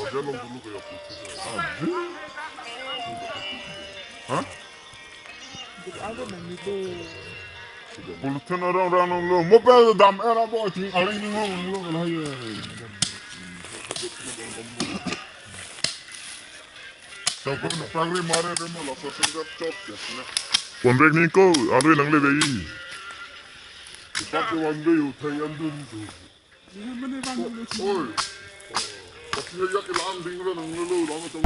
Jalan dulu kayak putih. Hah? Bulletin orang-orang lo, mobil dam era bawa ting, ada ini ngomong lo lah ya. Tapi pagri mare remo lo, sesenggap cop ya. Konrek ni ko, ada yang le bayi. Tapi wanda yu tayan dun tu. Oi. Kasi yak ilang ding ro nang lo, lama tamu.